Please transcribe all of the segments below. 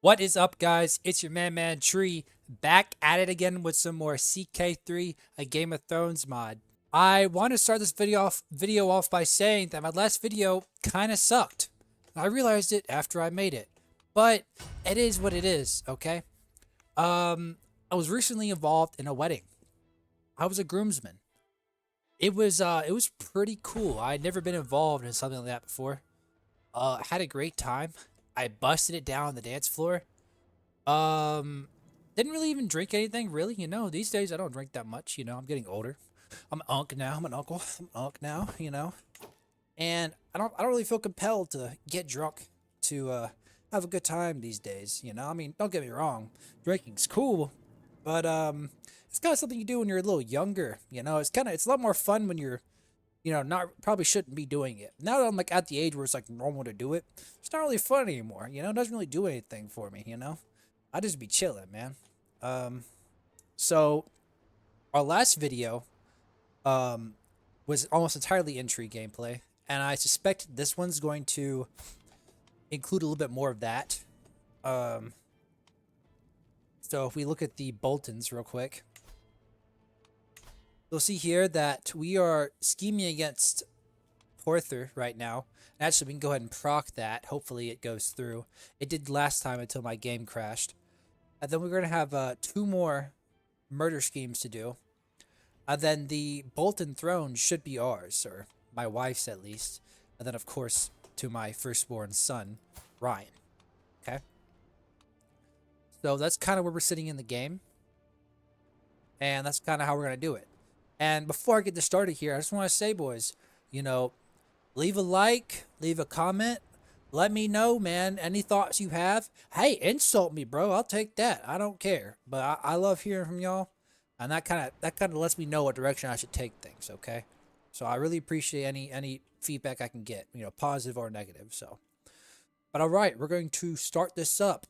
What is up, guys? It's your man Tree back at it again with some more CK3, a Game of Thrones mod. I want to start this video off by saying that my last video kind of sucked. I realized it after I made it, but it is what it is. Okay. I was recently involved in a wedding. I was a groomsman. It was pretty cool. I had never been involved in something like that before. Had a great time. I busted it down on the dance floor. Um, didn't really even drink anything, really. These days I don't drink that much. I'm getting older. I'm an unc now. I'm an uncle. I'm an unc now. And I don't really feel compelled to get drunk to have a good time these days. I mean, don't get me wrong, drinking's cool, but it's kind of something you do when you're a little younger. It's a lot more fun when you're not probably shouldn't be doing it. Now that I'm like at the age where it's like normal to do it, it's not really fun anymore. It doesn't really do anything for me. I just be chilling, man. So our last video was almost entirely intrigue gameplay, and I suspect this one's going to include a little bit more of that. Um, so if we look at the Boltons real quick, you'll see here that we are scheming against Porther right now. Actually, we can go ahead and proc that. Hopefully it goes through. It did last time until my game crashed. And then we're going to have 2 more murder schemes to do. And then the Bolton throne should be ours, or my wife's at least. And then, of course, to my firstborn son, Ryon. Okay? So that's kind of where we're sitting in the game. And that's kind of how we're going to do it. And before I get this started here, I just want to say, boys, leave a like, leave a comment. Let me know, man, any thoughts you have. Hey, insult me, bro. I'll take that. I don't care. But I love hearing from y'all. And that kind of lets me know what direction I should take things, okay? So I really appreciate any feedback I can get, positive or negative. But all right, we're going to start this up.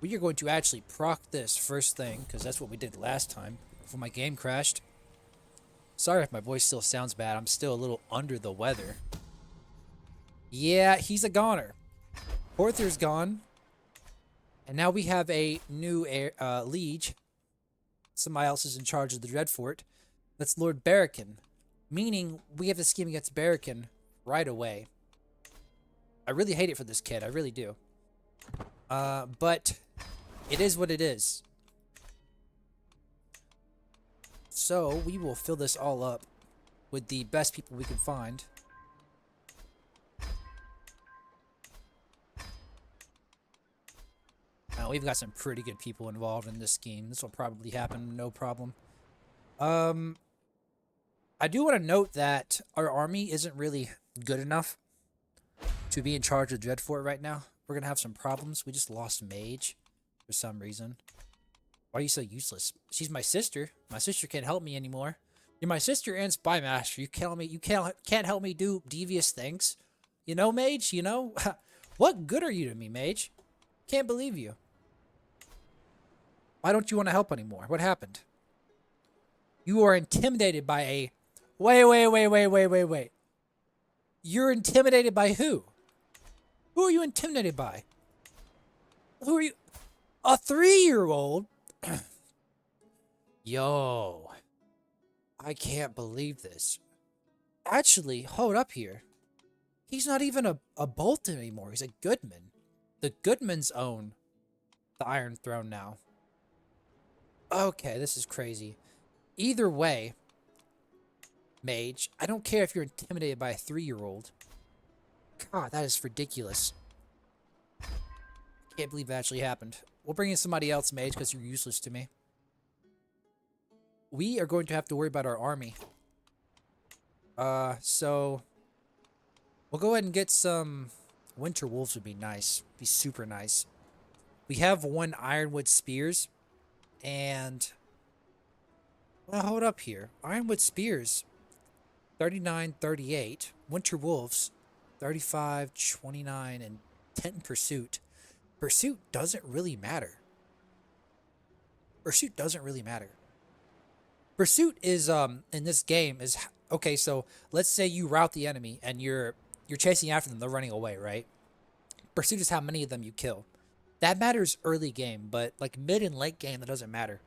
We are going to actually proc this first thing, because that's what we did last time before my game crashed. Sorry if my voice still sounds bad. I'm still a little under the weather. Yeah, he's a goner. Porther's gone. And now we have a new liege. Somebody else is in charge of the Dreadfort. That's Lord Barracan. Meaning we have to scheme against Barracan right away. I really hate it for this kid. I really do. But it is what it is. So we will fill this all up with the best people we can find. Now we've got some pretty good people involved in this scheme. This will probably happen, no problem. I do want to note that our army isn't really good enough to be in charge of Dreadfort right now. We're gonna have some problems. We just lost Mage for some reason. Why are you so useless? She's my sister. My sister can't help me anymore. You're my sister and spy master. You can't help me do devious things. Mage? What good are you to me, Mage? Can't believe you. Why don't you want to help anymore? What happened? You are intimidated by a... Wait. You're intimidated by who? Who are you intimidated by? Who are you? A 3-year-old? Yo. I can't believe this. Actually, hold up here. He's not even a Bolton anymore. He's a Goodman. The Goodmans own the Iron Throne now. Okay, this is crazy. Either way, Mage, I don't care if you're intimidated by a 3-year-old. God, that is ridiculous. Can't believe that actually happened. We'll bring in somebody else, Mage, because you're useless to me. We are going to have to worry about our army. So we'll go ahead and get some Winter Wolves would be nice. Be super nice. We have 1 Ironwood Spears. And, well, hold up here. Ironwood Spears, 39, 38. Winter Wolves, 35, 29, and 10 Pursuit. Pursuit doesn't really matter. Pursuit doesn't really matter. Pursuit is, in this game is, okay, so let's say you rout the enemy and you're chasing after them, they're running away, right? Pursuit is how many of them you kill. That matters early game, but like mid and late game, that doesn't matter.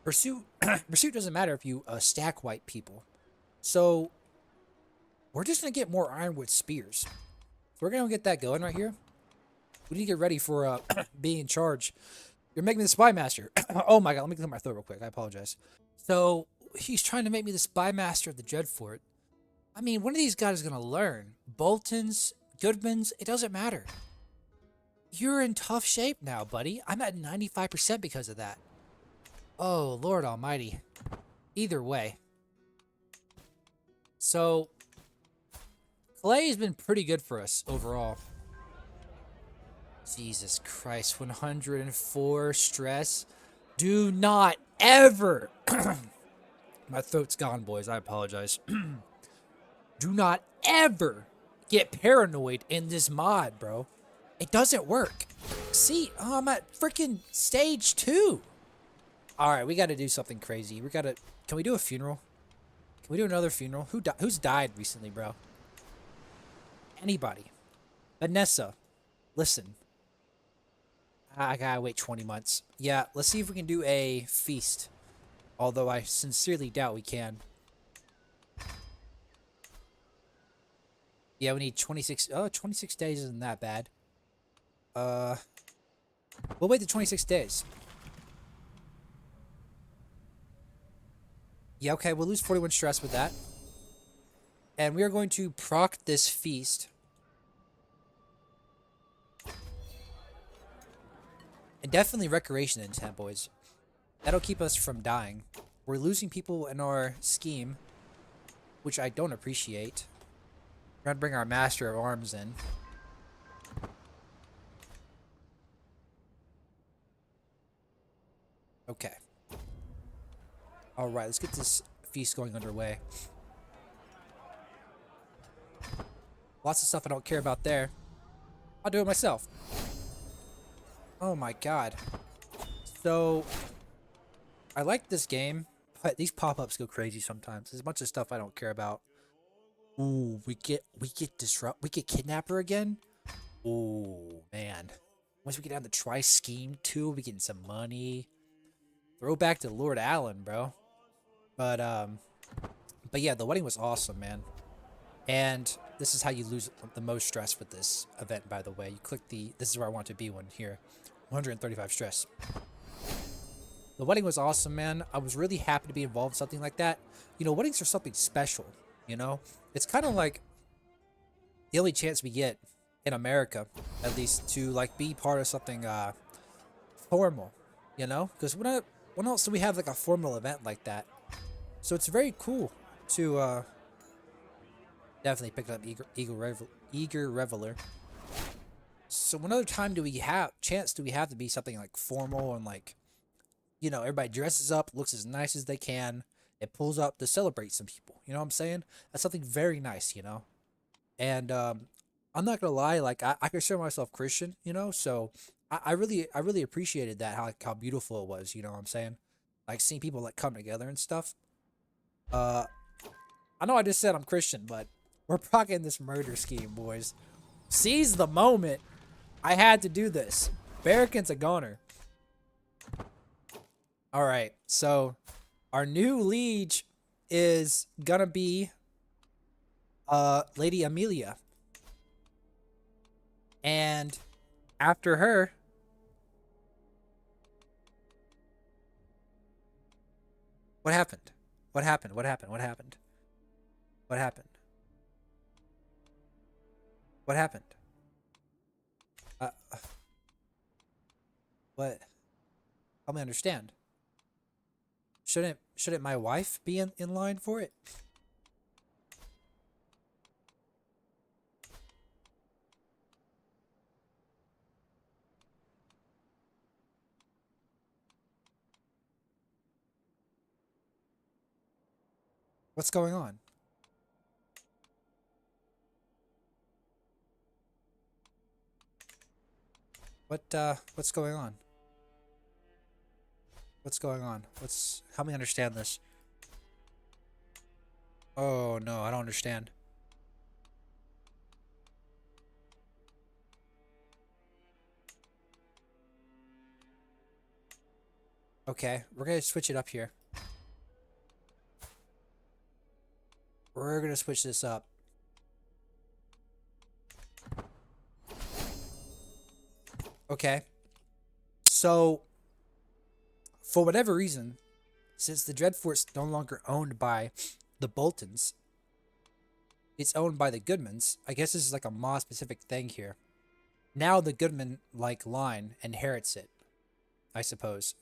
Pursuit pursuit doesn't matter if you stack white people. So we're just gonna get more ironwood spears. So we're gonna get that going right here. We need to get ready for being in charge. You're making me the spy master. Oh my god, let me clear my throat real quick. I apologize. So he's trying to make me the spy master of the Dreadfort. I mean, one of these guys is gonna learn. Bolton's, Goodman's, it doesn't matter. You're in tough shape now, buddy. I'm at 95% because of that. Oh, Lord almighty. Either way. So, Clay has been pretty good for us overall. Jesus Christ, 104 stress. Do not ever... My throat's gone, boys. I apologize. Do not ever get paranoid in this mod, bro. It doesn't work. See, I'm at freaking stage 2. All right, we got to do something crazy. We got to... Can we do a funeral? Can we do another funeral? Who's died recently, bro? Anybody. Vanessa, listen. I gotta wait 20 months. Yeah, let's see if we can do a feast. Although I sincerely doubt we can. Yeah, we need 26... Oh, 26 days isn't that bad. We'll wait the 26 days. Yeah, okay, we'll lose 41 stress with that. And we are going to proc this feast. And definitely recreation intent, boys. That'll keep us from dying. We're losing people in our scheme, which I don't appreciate. We're gonna bring our Master of Arms in. Okay. Alright, let's get this feast going underway. Lots of stuff I don't care about there. I'll do it myself. Oh my god. So, I like this game, but these pop-ups go crazy sometimes. There's a bunch of stuff I don't care about. Ooh, we get kidnapper again? Ooh, man. Once we get down the try scheme too, we getting some money. Throw back to Lord Allen, bro. But yeah, the wedding was awesome, man. And this is how you lose the most stress with this event, by the way. You click this is where I want to be one here. 135 stress. The wedding was awesome, man. I was really happy to be involved in something like that. You know, weddings are something special, you know? It's kind of like the only chance we get in America, at least, to like be part of something formal, you know? Because when else do we have like a formal event like that? So it's very cool to definitely pick up Eager Reveler. So what other time do we have to be something like formal and like, you know, everybody dresses up, looks as nice as they can, it pulls up to celebrate some people. You know what I'm saying? That's something very nice, you know? And I'm not gonna lie, like I consider myself Christian, you know, so I really appreciated that, how beautiful it was, you know what I'm saying? Like seeing people like come together and stuff. I know I just said I'm Christian, but we're procking this murder scheme, boys. Seize the moment. I had to do this. Barrican's a goner. Alright, so our new liege is gonna be Lady Amelia. And after her, what happened? What happened? What happened? What happened? What happened? What happened? Uh, what? Help me understand. Shouldn't my wife be in line for it? What's going on? What's going on? What's going on? Help me understand this. Oh no, I don't understand. Okay, we're gonna switch it up here. We're gonna switch this up. Okay. So, for whatever reason, since the Dreadfort's no longer owned by the Boltons, it's owned by the Goodmans. I guess this is like a Maw-specific thing here. Now the Goodman, like, line inherits it, I suppose.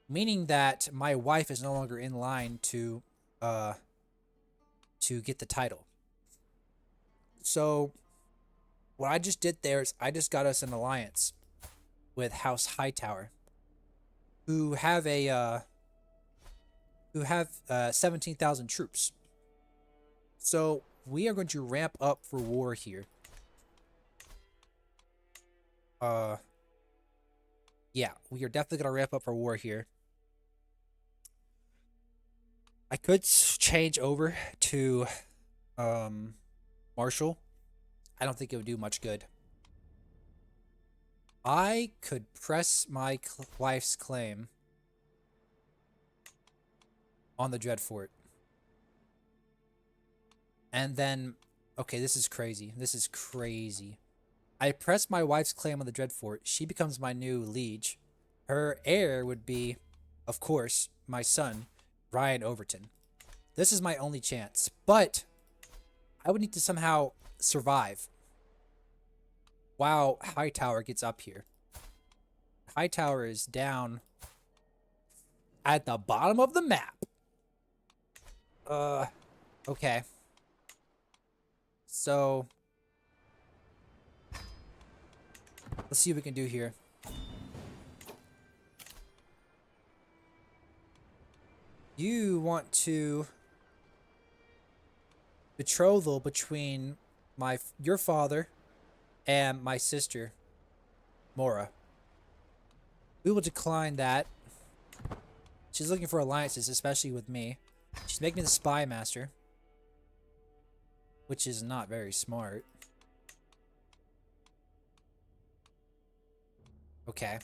Meaning that my wife is no longer in line to get the title. So, what I just did there is I just got us an alliance with House Hightower, who have 17,000 troops. So we are going to ramp up for war here. Yeah, we are definitely gonna ramp up for war here. I could change over to Marshall. I don't think it would do much good. I could press my wife's claim on the Dreadfort. And then, okay, this is crazy. This is crazy. I press my wife's claim on the Dreadfort. She becomes my new liege. Her heir would be, of course, my son, Ryon Overton. This is my only chance. But I would need to somehow survive while Hightower gets up here. Hightower is down at the bottom of the map. Okay. So, let's see what we can do here. You want to betrothal between your father and my sister, Mora. We will decline that. She's looking for alliances, especially with me. She's making me the spy master, which is not very smart. Okay.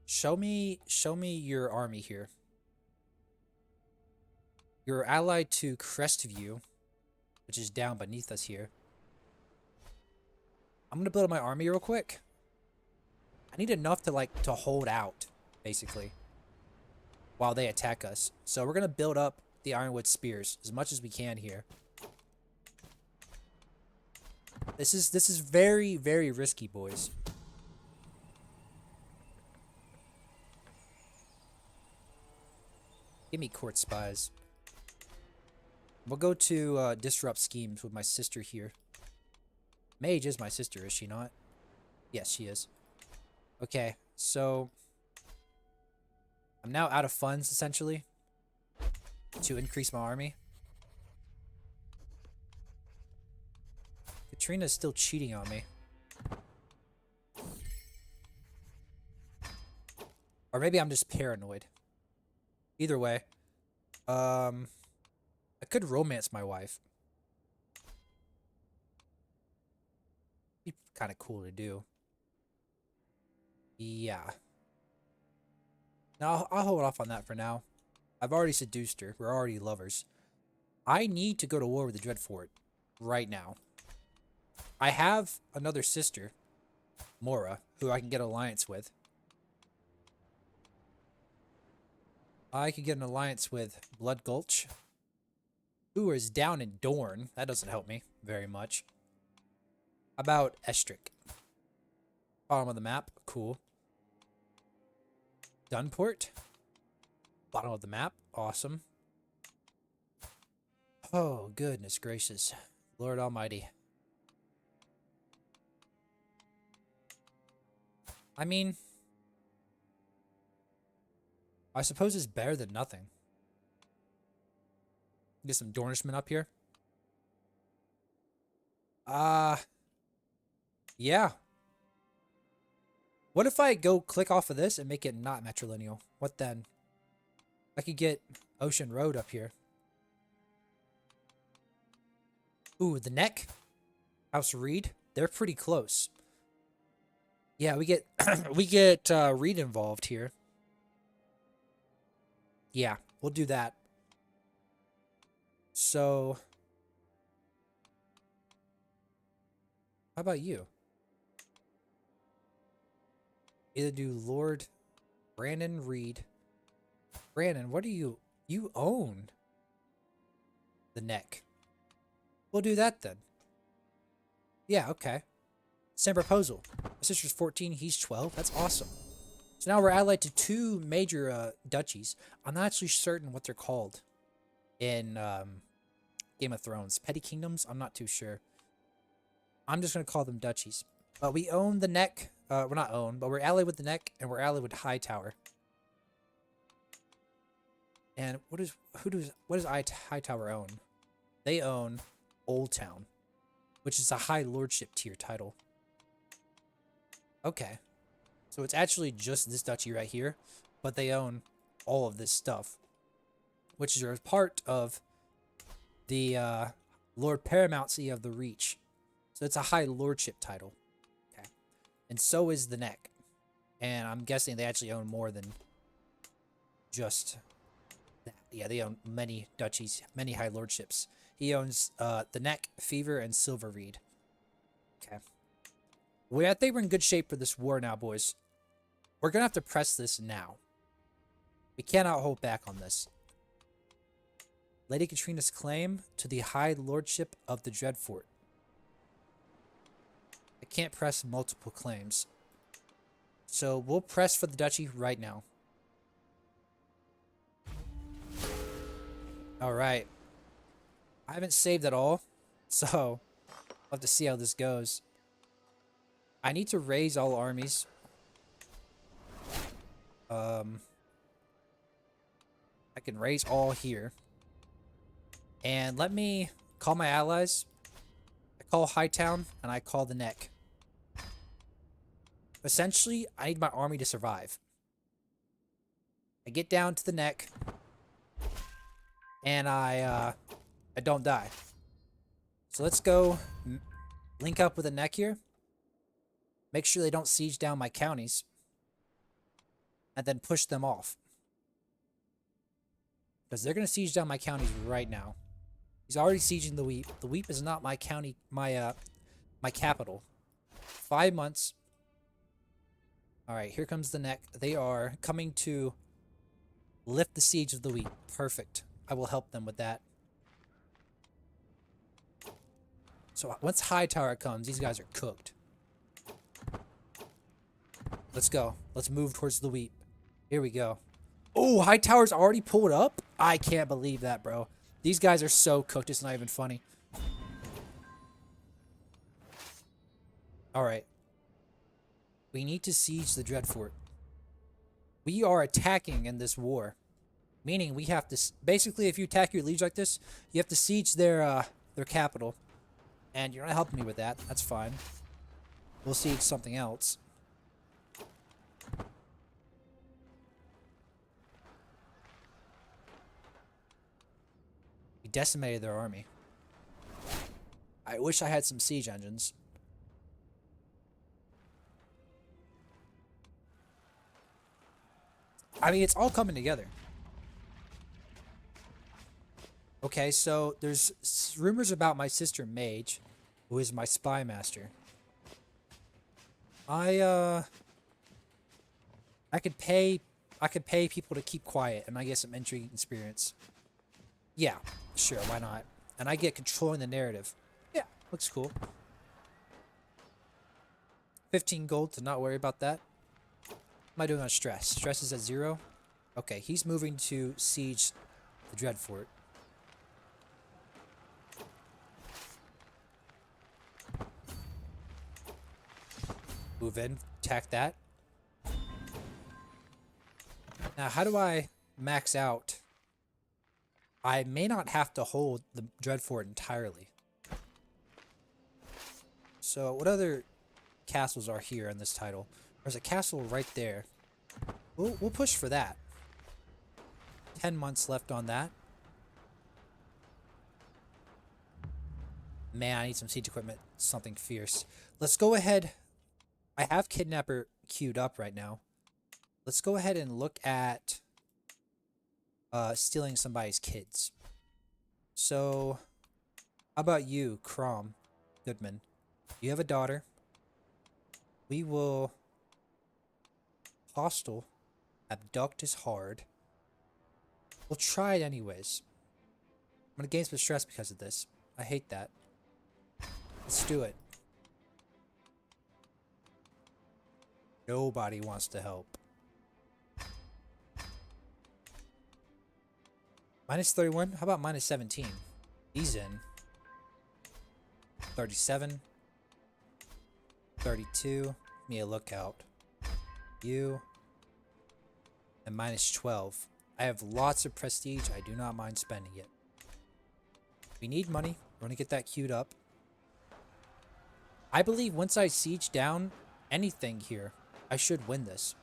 Show me your army here. You're allied to Crestview, which is down beneath us here. I'm gonna build up my army real quick. I need enough to hold out, basically, while they attack us. So we're gonna build up the Ironwood Spears as much as we can here. This is very, very risky, boys. Give me court spies. We'll go to disrupt schemes with my sister here. Mage is my sister, is she not? Yes, she is. Okay, so I'm now out of funds, essentially, to increase my army. Katrina's still cheating on me. Or maybe I'm just paranoid. Either way, I could romance my wife. Be kind of cool to do. Yeah. Now, I'll hold off on that for now. I've already seduced her. We're already lovers. I need to go to war with the Dreadfort right now. I have another sister, Mora, who I can get an alliance with. I could get an alliance with Blood Gulch, who is down in Dorne. That doesn't help me very much. How about Estrick? Bottom of the map. Cool. Dunport. Bottom of the map. Awesome. Oh, goodness gracious. Lord Almighty. I mean, I suppose it's better than nothing. Get some Dornishmen up here. Yeah. What if I go click off of this and make it not matrilineal? What then? I could get Ocean Road up here. Ooh, the Neck. House Reed. They're pretty close. Yeah, we get we get Reed involved here. Yeah, we'll do that. So, how about you? Either do Lord Brandon Reed. Brandon, what do you own? The neck. We'll do that then. Yeah, okay. Send proposal. My sister's 14, he's 12. That's awesome. So now we're allied to two major duchies. I'm not actually certain what they're called in Game of Thrones. Petty kingdoms? I'm not too sure. I'm just going to call them duchies. But we own the neck. We're not owned, but we're allied with the neck, and we're allied with Hightower. And what does Hightower own? They own Old Town, which is a high lordship tier title. Okay. So it's actually just this duchy right here, but they own all of this stuff, which is a part of the Lord Paramountcy of the Reach. So it's a high lordship title. Okay. And so is the neck. And I'm guessing they actually own more than just that. Yeah, they own many duchies, many high lordships. He owns the neck, Fever, and Silver Reed. Okay. Well, I think we're in good shape for this war now, boys. We're going to have to press this now. We cannot hold back on this. Lady Katrina's claim to the High Lordship of the Dreadfort. I can't press multiple claims. So we'll press for the duchy right now. Alright. I haven't saved at all, so I'll have to see how this goes. I need to raise all armies. I can raise all here. And let me call my allies. I call Hightown, and I call the neck. Essentially, I need my army to survive. I get down to the neck, and I don't die. So let's go link up with the neck here. Make sure they don't siege down my counties. And then push them off. Because they're going to siege down my counties right now. He's already sieging the Weep. The Weep is not my county, my capital. 5 months. Alright, here comes the neck. They are coming to lift the siege of the Weep. Perfect. I will help them with that. So once Hightower comes, these guys are cooked. Let's go. Let's move towards the Weep. Here we go. Oh, Hightower's already pulled up? I can't believe that, bro. These guys are so cooked, it's not even funny. Alright. We need to siege the Dreadfort. We are attacking in this war. Meaning we have to... Basically, if you attack your liege like this, you have to siege their capital. And you're not helping me with that. That's fine. We'll siege something else. We decimated their army. I wish I had some siege engines. I mean, it's all coming together. Okay, so there's rumors about my sister Mage, who is my spy master. I could pay people to keep quiet, and I get some intrigue experience. Yeah, sure, why not? And I get controlling the narrative. Yeah, looks cool. 15 gold to not worry about that. What am I doing on stress? Stress is at 0. Okay, he's moving to siege the Dreadfort. Move in, attack that. Now, how do I max out? I may not have to hold the Dreadfort entirely. So, what other castles are here in this title? There's a castle right there. We'll push for that. 10 months left on that. Man, I need some siege equipment. Something fierce. Let's go ahead. I have Kidnapper queued up right now. Let's go ahead and look at stealing somebody's kids. So, how about you, Crom Goodman? You have a daughter. We will hostile abduct is hard. We'll try it anyways. I'm gonna gain some stress because of this. I hate that. Let's do it. Nobody wants to help. -31? How about -17? He's in. 37. 32. Give me a lookout. You. And -12. I have lots of prestige. I do not mind spending it. We need money. We're going to get that queued up. I believe once I siege down anything here, I should win this.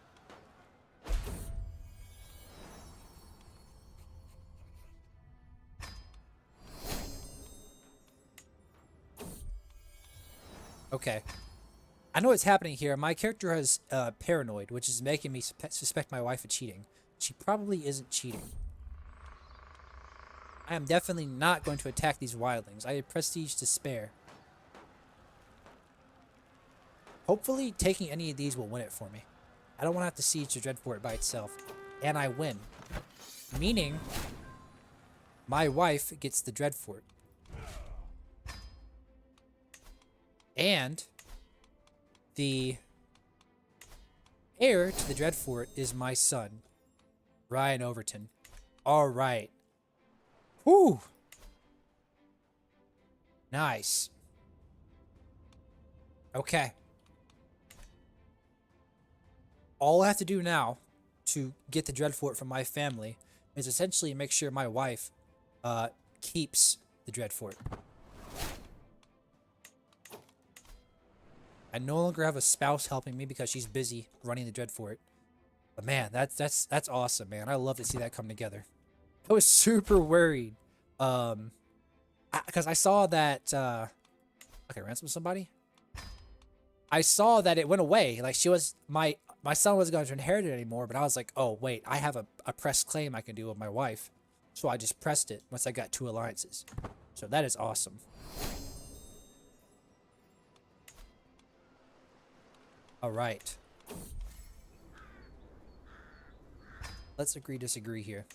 Okay. I know what's happening here. My character has paranoid, which is making me suspect my wife of cheating. She probably isn't cheating. I am definitely not going to attack these wildlings. I have prestige to spare. Hopefully, taking any of these will win it for me. I don't want to have to siege the Dreadfort by itself. And I win. Meaning, my wife gets the Dreadfort. And the heir to the Dreadfort is my son, Ryon Overton. Alright. Whew. Nice. Okay. All I have to do now to get the Dreadfort from my family is essentially make sure my wife keeps the Dreadfort. I no longer have a spouse helping me because she's busy running the Dreadfort. But man, that's awesome, man. I love to see that come together. I was super worried. Because I saw that okay, ransom somebody? I saw that it went away. Like my son wasn't going to inherit it anymore, but I was like, oh wait, I have a press claim I can do with my wife. So I just pressed it once I got 2 alliances. So that is awesome. Alright. Let's agree disagree here.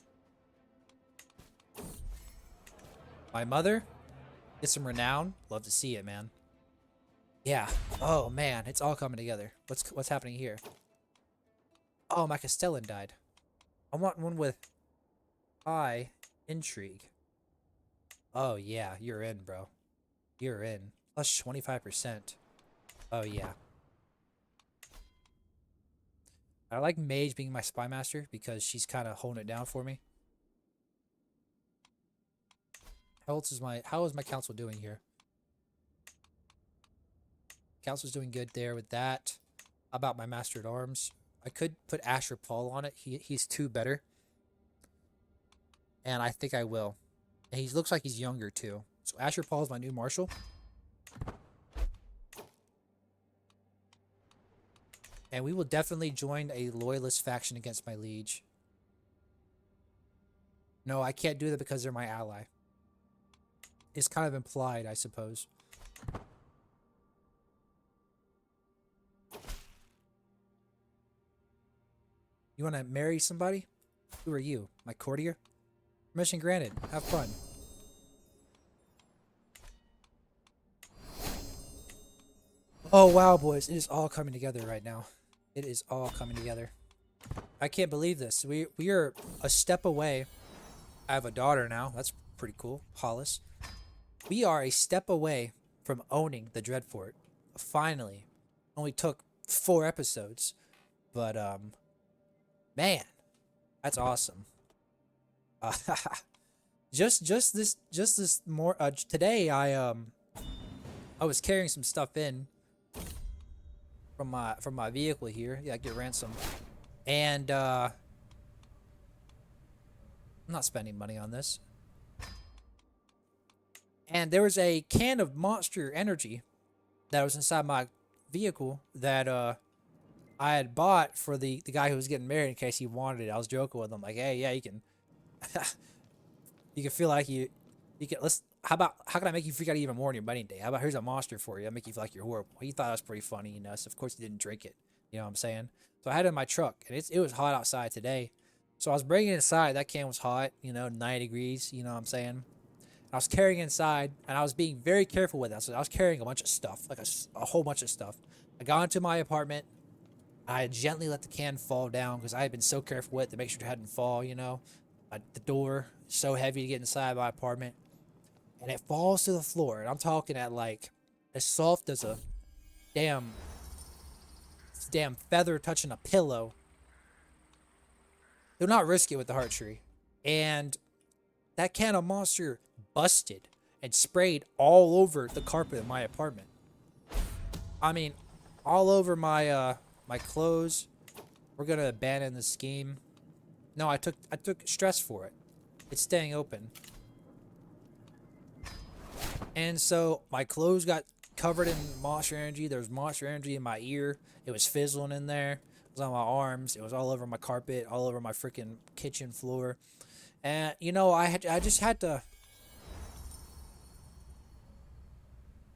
My mother gets some renown. Love to see it, man. Yeah. Oh man, it's all coming together. What's happening here? Oh, my Castellan died. I want one with high intrigue. Oh yeah, you're in, bro. You're in. Plus 25%. Oh yeah. I like Mage being my spy master because she's kind of holding it down for me. How is my council doing here? Council's doing good there with that. How about my Master at Arms? I could put Asher Paul on it. He's 2 better. And I think I will. And he looks like he's younger too. So Asher Paul is my new marshal. And we will definitely join a loyalist faction against my liege. No, I can't do that because they're my ally. It's kind of implied, I suppose. You want to marry somebody? Who are you? My courtier? Permission granted. Have fun. Oh, wow, boys. It is all coming together right now. It is all coming together. I can't believe this. We are a step away. I have a daughter now. That's pretty cool. Hollis. We are a step away from owning the Dreadfort. Finally. Only took 4 episodes. But, man. That's awesome. Just this more, today I was carrying some stuff in from my vehicle here. Yeah, get ransom. And, I'm not spending money on this. And there was a can of Monster Energy that was inside my vehicle that I had bought for the guy who was getting married in case he wanted it. I was joking with him like, hey, yeah, you can you can feel like you can let's how can I make you freak out even more on your wedding day? How about here's a monster for you? I'll make you feel like you're horrible. He thought it was pretty funny, you know. So of course he didn't drink it. You know what I'm saying? So I had it in my truck, and it was hot outside today. So I was bringing it inside. That can was hot, you know, 90 degrees. You know what I'm saying? I was carrying it inside, and I was being very careful with it. So I was carrying a bunch of stuff, like a whole bunch of stuff. I got into my apartment. I gently let the can fall down because I had been so careful with it to make sure it hadn't fall. You know, the door is so heavy to get inside my apartment, and it falls to the floor. And I'm talking at like as soft as a damn feather touching a pillow. Do not risk it with the heart tree. And that can of monster busted and sprayed all over the carpet of my apartment. I mean, all over my my clothes. We're gonna abandon the scheme. No, I took stress for it. It's staying open. And so my clothes got covered in monster energy. There was monster energy in my ear. It was fizzling in there. It was on my arms. It was all over my carpet, all over my freaking kitchen floor. And you know, I just had to.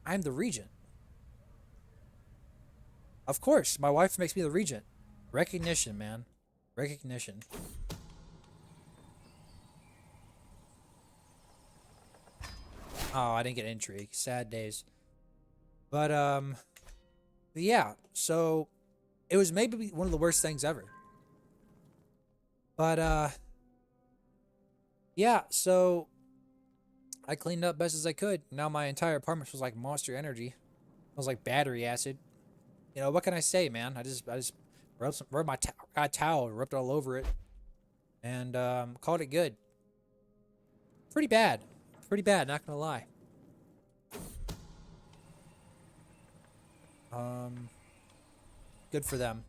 I'm the regent. Of course, my wife makes me the regent. Recognition, man. Recognition. Oh, I didn't get intrigue. Sad days. But yeah. So it was maybe one of the worst things ever. But yeah. So I cleaned up best as I could. Now my entire apartment was like monster energy. It was like battery acid. You know what can I say, man? I just rubbed my got a towel, rubbed it all over it, and called it good. Pretty bad. Pretty bad. Not gonna lie. Good for them.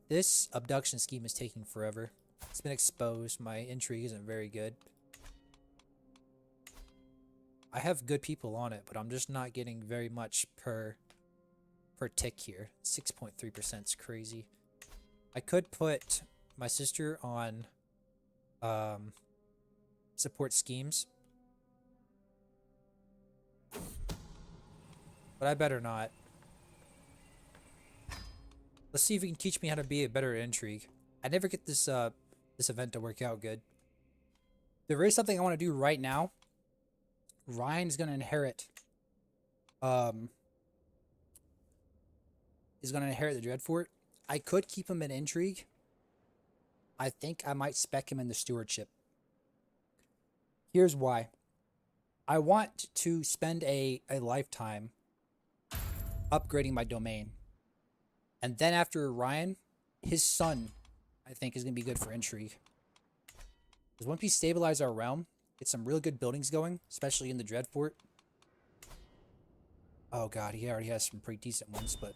This abduction scheme is taking forever. It's been exposed. My intrigue isn't very good. I have good people on it, but I'm just not getting very much per tick here. 6.3% is crazy. I could put my sister on support schemes, but I better not. Let's see if you can teach me how to be a better intrigue. I never get this this event to work out good. There is something I want to do right now. Ryon is gonna inherit the Dreadfort. I could keep him in intrigue. I think I might spec him in the stewardship. Here's why. I want to spend a lifetime upgrading my domain. And then after Ryon, his son, I think, is going to be good for intrigue. Because once we stabilize our realm, get some real good buildings going, especially in the Dreadfort. Oh god, he already has some pretty decent ones, but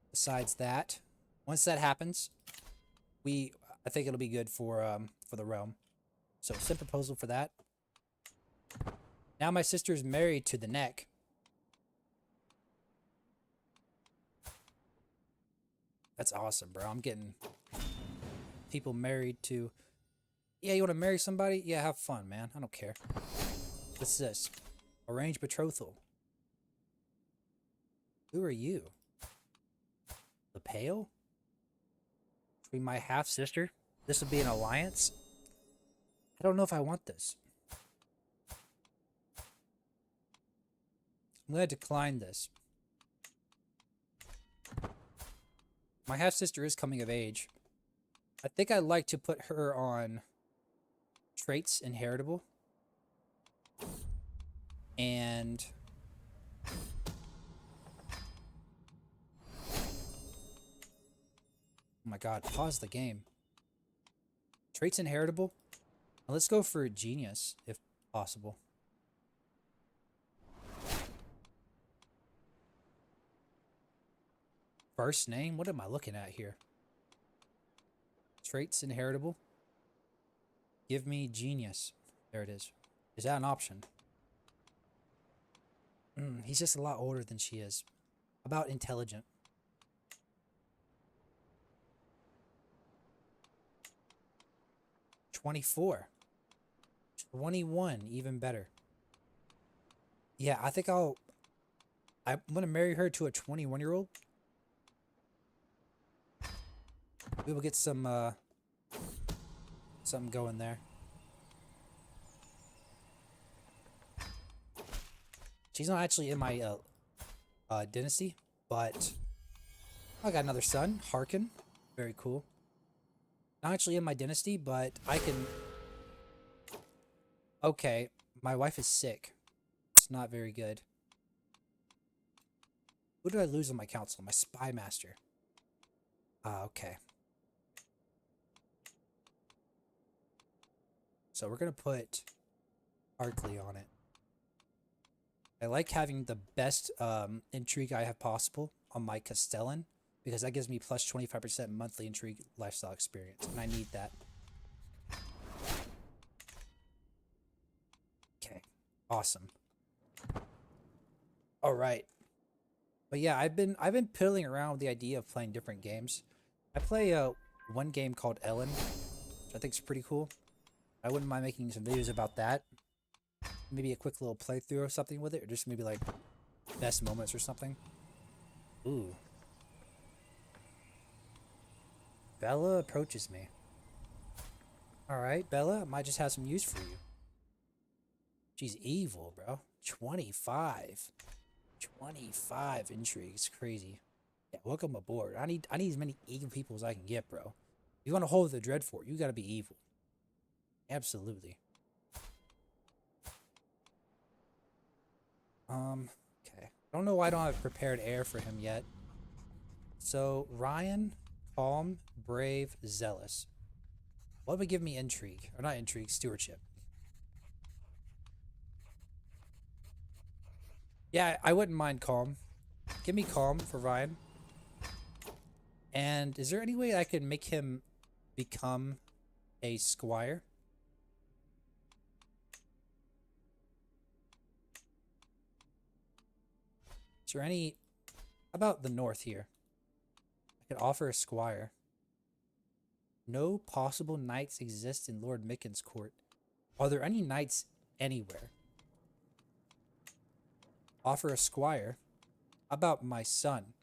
besides that, once that happens, I think it'll be good for the realm. So send proposal for that. Now my sister's married to the neck. That's awesome, bro. I'm getting people married to... Yeah, you want to marry somebody? Yeah, have fun, man. I don't care. What's this? Arranged betrothal. Who are you? The Pale? Between my half-sister? This would be an alliance? I don't know if I want this. I'm going to decline this. My half-sister is coming of age. I think I'd like to put her on traits inheritable. And... oh my god, pause the game. Traits inheritable? Now let's go for genius, if possible. First name? What am I looking at here? Traits inheritable? Give me genius. There it is. Is that an option? He's just a lot older than she is. About intelligent? 24. 21, even better. Yeah, I think I'm gonna marry her to a 21-year-old. We will get some something going there. She's not actually in my dynasty, but I got another son, Harkin. Very cool. Not actually in my dynasty, but I can... Okay, my wife is sick. It's not very good. Who did I lose on my council? My spy master. Ah, okay. So we're gonna put Arkley on it. I like having the best intrigue I have possible on my Castellan, because that gives me plus 25% monthly intrigue lifestyle experience, and I need that. Okay, awesome. All right, but yeah, I've been piddling around with the idea of playing different games. I play one game called Ellen, which I think is pretty cool. I wouldn't mind making some videos about that. Maybe a quick little playthrough or something with it, or just maybe like best moments or something. Ooh. Bella approaches me. Alright, Bella, I might just have some use for you. She's evil, bro. 25. 25 intrigues. Crazy. Yeah, welcome aboard. I need as many evil people as I can get, bro. If you want to hold the Dreadfort, you gotta be evil. Absolutely. Okay. I don't know why I don't have a prepared heir for him yet. So, Ryon, calm, brave, zealous. What would give me intrigue? Or not intrigue, stewardship. Yeah, I wouldn't mind calm. Give me calm for Ryon. And is there any way I can make him become a squire? Is there any... How about the north here? I could offer a squire. No possible knights exist in Lord Micken's court. Are there any knights anywhere? Offer a squire. How about my son?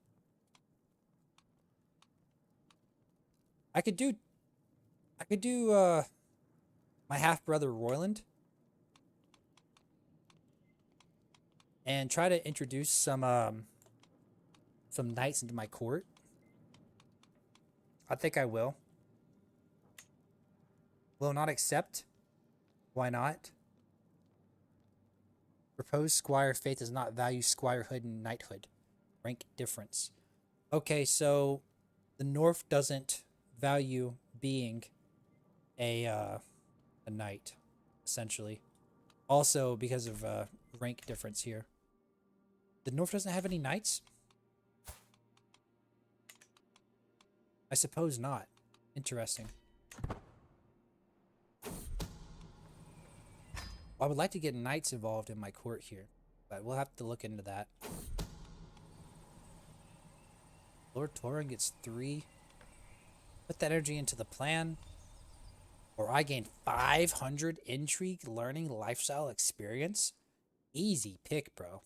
I could do my half-brother Royland. And try to introduce some knights into my court. I think I will. Will not accept. Why not? Proposed squire faith does not value squirehood and knighthood. Rank difference. Okay, so the North doesn't value being a knight, essentially. Also because of rank difference here. The North doesn't have any knights? I suppose not. Interesting. I would like to get knights involved in my court here, but we'll have to look into that. Lord Torin gets 3. Put that energy into the plan. Or I gain 500 intrigue, learning, lifestyle experience. Easy pick, bro.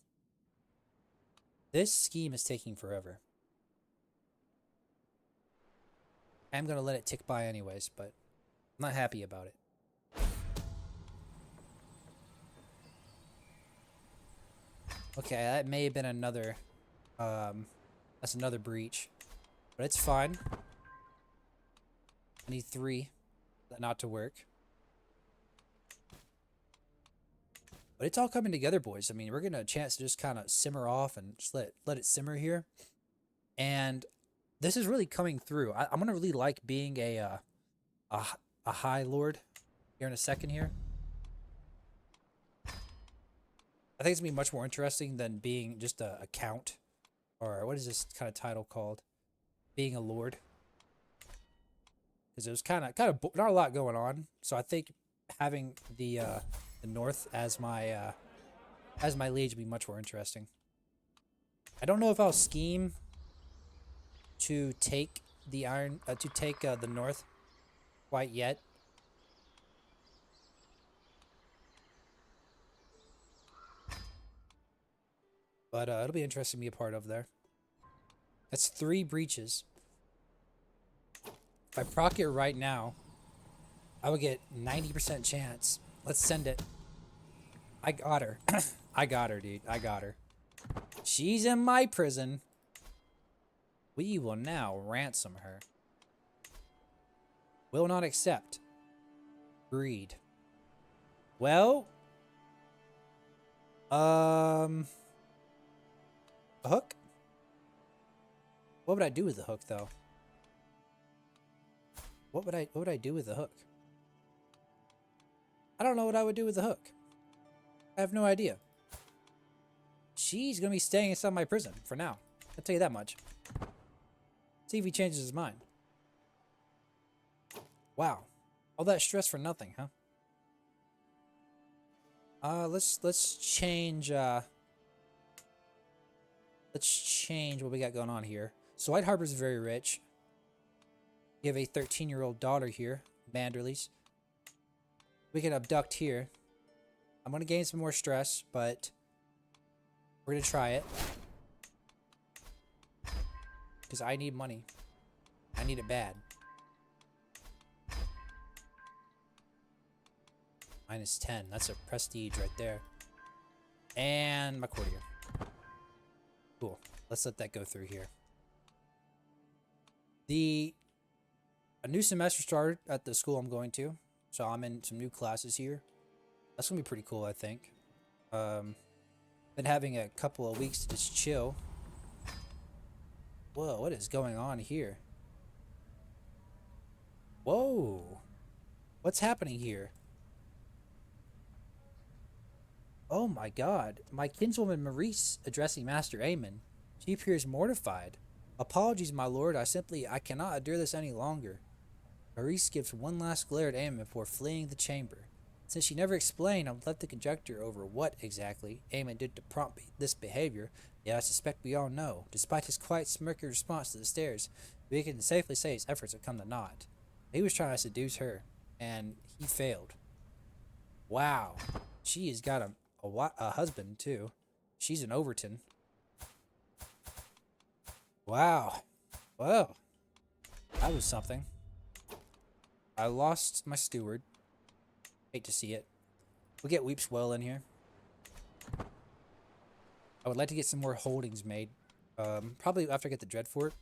This scheme is taking forever. I'm going to let it tick by anyways, but I'm not happy about it. Okay, that may have been another, that's another breach. But it's fine. I need 3 not to work. But it's all coming together, boys. I mean, we're getting a chance to just kind of simmer off and just let it simmer here. And this is really coming through. I'm going to really like being a high lord here in a second here. I think it's going to be much more interesting than being just a count. Or what is this kind of title called? Being a lord. Because it was kind of not a lot going on. So I think having the North as my liege would be much more interesting. I don't know if I'll scheme to take the iron to take the north quite yet. But it'll be interesting to be a part of there. That's 3 breaches. If I proc it right now, I would get 90% chance. Let's send it. I got her. I got her, dude. I got her. She's in my prison. We will now ransom her. Will not accept. Agreed. Well. A hook? What would I do with the hook, though? What would I do with the hook? I don't know what I would do with the hook. I have no idea. She's gonna be staying inside my prison for now. I'll tell you that much. See if he changes his mind. Wow. All that stress for nothing, huh? Let's change what we got going on here. So White Harbor's very rich. We have a 13-year-old daughter here, Manderley's. We can abduct here. I'm gonna gain some more stress, but we're gonna try it. Because I need money. I need it bad. -10. That's a prestige right there. And my courtier. Cool. Let's let that go through here. A new semester started at the school I'm going to. So I'm in some new classes here. That's gonna be pretty cool, I think. Been having a couple of weeks to just chill. Whoa, what is going on here? Whoa. What's happening here? Oh my god. My kinswoman Maurice addressing Master Aemon. She appears mortified. Apologies, my lord. I cannot endure this any longer. Maurice gives one last glare at Aemon before fleeing the chamber. Since she never explained, I'm left to conjecture over what exactly Aemon did to prompt this behavior, yet I suspect we all know. Despite his quiet, smirky response to the stares, we can safely say his efforts have come to naught. He was trying to seduce her, and he failed. Wow. She has got a husband, too. She's an Overton. Wow. Well, that was something. I lost my steward. Hate to see it. We'll get Weep's Well in here. I would like to get some more holdings made. Probably after I get the Dreadfort.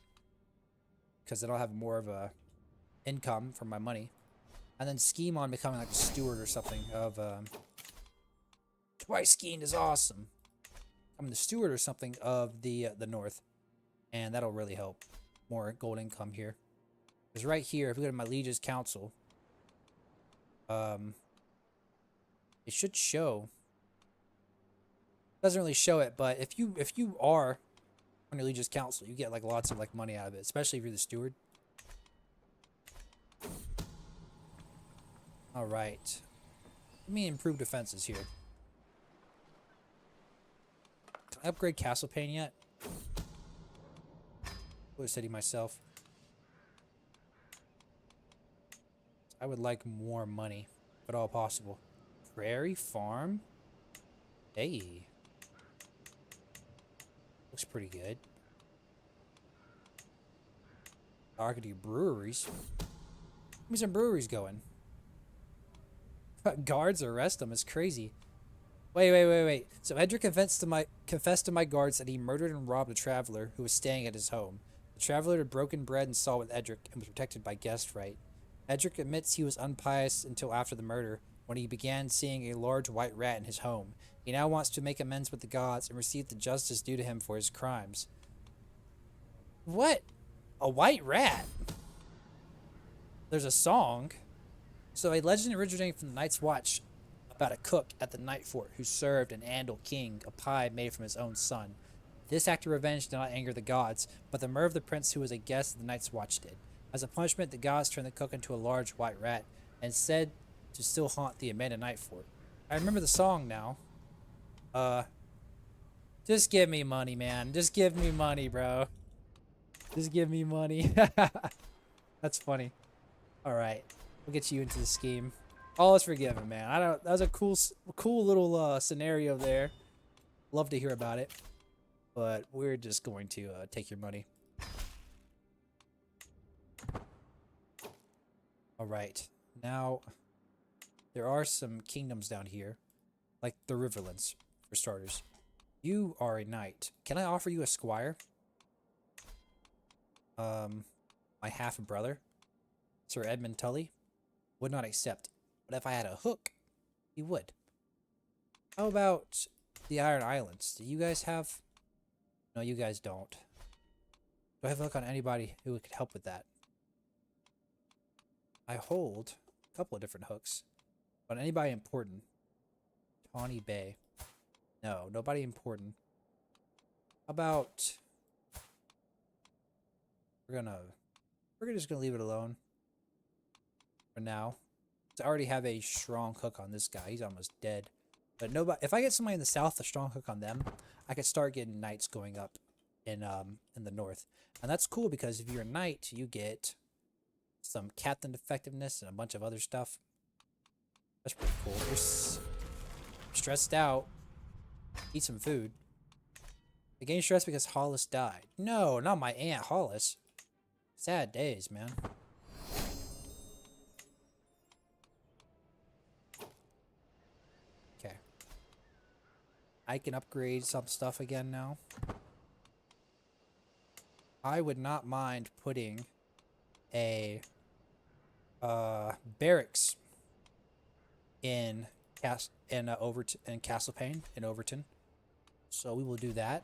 Because then I'll have more of a income from my money. And then scheme on becoming like a steward or something of... Twice skiing is awesome. I'm the steward or something of the north. And that'll really help. More gold income here. Because right here, if we go to my liege's council... it should show. Doesn't really show it, but if you are on your liege's council, you get like lots of like money out of it, especially if you're the steward. All right, let me improve defenses here. Can I upgrade Castle Pane yet? I was setting myself. I would like more money, if at all possible. Prairie Farm? Hey. Looks pretty good. Arcady Breweries. Give me some breweries going. Guards arrest him. It's crazy. Wait. So Edric confessed to my guards that he murdered and robbed a traveler who was staying at his home. The traveler had broken bread and saw with Edric and was protected by guest right. Edric admits he was unpious until after the murder, when he began seeing a large white rat in his home. He now wants to make amends with the gods and receive the justice due to him for his crimes. What? A white rat? There's a song. So a legend originating from the Night's Watch about a cook at the Night Fort who served an Andal king a pie made from his own son. This act of revenge did not anger the gods, but the murder of the prince who was a guest of the Night's Watch did. As a punishment, the gods turned the cook into a large white rat and said to still haunt the abandoned Night Fort. I remember the song now. Just give me money, man. Just give me money, bro. Just give me money. That's funny. All right, we'll get you into the scheme. All is forgiven, man. I don't. That was a cool little scenario there. Love to hear about it, but we're just going to take your money. All right, now there are some kingdoms down here, like the Riverlands, for starters. You are a knight. Can I offer you a squire? My half brother, Sir Edmund Tully, would not accept. But if I had a hook, he would. How about the Iron Islands? Do you guys have? No, you guys don't. Do I have a hook on anybody who could help with that? I hold a couple of different hooks. But anybody important? Tawny Bay. No, nobody important. How about we're just gonna leave it alone for now. I already have a strong hook on this guy. He's almost dead. But nobody. If I get somebody in the south, a strong hook on them, I could start getting knights going up in the north, and that's cool because if you're a knight, you get some captain effectiveness and a bunch of other stuff. That's pretty cool. You're stressed out. Eat some food. I gained stress because Hollis died. No, not my aunt Hollis. Sad days, man. Okay. I can upgrade some stuff again now. I would not mind putting a barracks in Overton and Castlepane in Overton. So we will do that.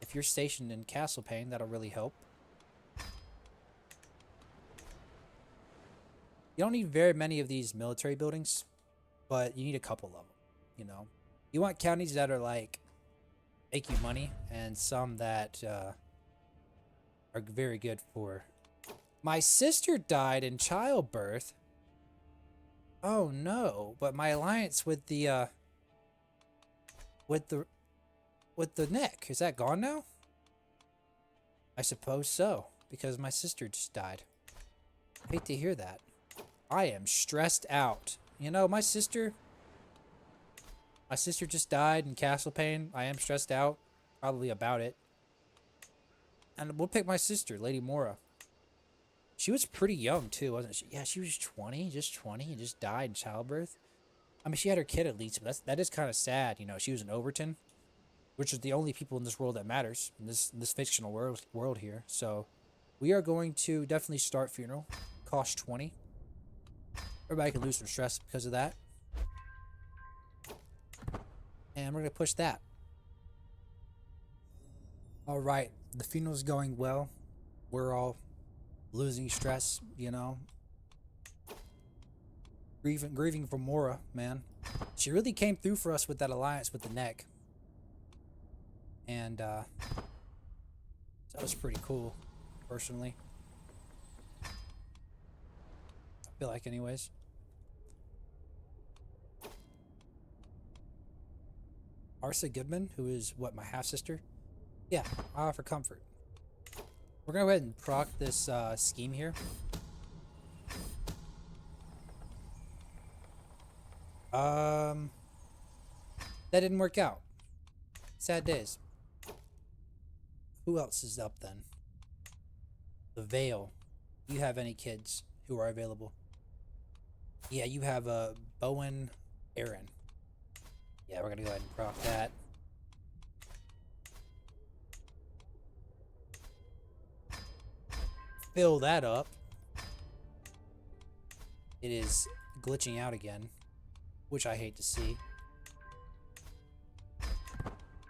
If you're stationed in Castlepane, that'll really help. You don't need very many of these military buildings, but you need a couple of them, you know. You want counties that are like make you money and some that are very good for. My sister died in childbirth. Oh no, but my alliance with the neck, is that gone now? I suppose so, because my sister just died. Hate to hear that. I am stressed out. You know, my sister just died in Castlepane. I am stressed out, probably about it. And we'll pick my sister, Lady Mora. She was pretty young too, wasn't she? Yeah, she was 20, just 20, and just died in childbirth. I mean, she had her kid at least, but that is kind of sad. You know, she was in Overton, which is the only people in this world that matters in this fictional world here. So, we are going to definitely start funeral. Cost 20. Everybody can lose some stress because of that. And we're gonna push that. All right, the funeral's going well. We're all losing stress, you know. Grieving for Mora, man. She really came through for us with that alliance with the neck. And that was pretty cool, personally. I feel like anyways. Arsa Goodman, who is what, my half sister? Yeah, I offer comfort. We're gonna go ahead and proc this scheme here. That didn't work out. Sad days. Who else is up then? The Vale. Do you have any kids who are available? Yeah, you have Bowen Aaron. Yeah, we're gonna go ahead and proc that. Fill that up. It is glitching out again, which I hate to see.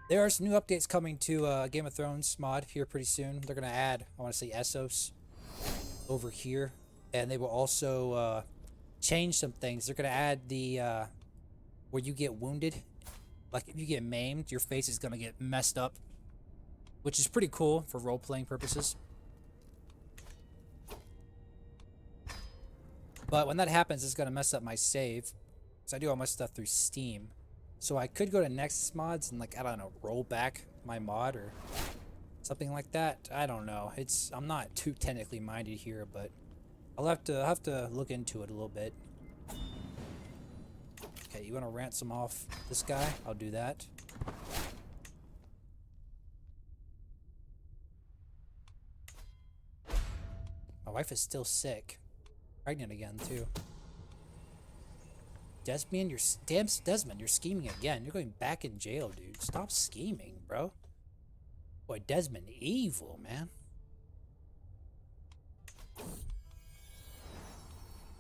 There are some new updates coming to Game of Thrones mod here pretty soon. They're going to add, I want to say, Essos over here. And they will also change some things. They're going to add the, where you get wounded. Like, if you get maimed, your face is going to get messed up. Which is pretty cool for role-playing purposes. But when that happens, it's going to mess up my save. Because I do all my stuff through Steam. So I could go to Nexus mods and, like, I don't know, roll back my mod or something like that. I don't know. I'm not too technically minded here, but I'll have to look into it a little bit. Okay, you want to ransom off this guy? I'll do that. My wife is still sick. Pregnant again, too. Desmond, Desmond, you're scheming again. You're going back in jail, dude. Stop scheming, bro. Boy, Desmond, evil, man.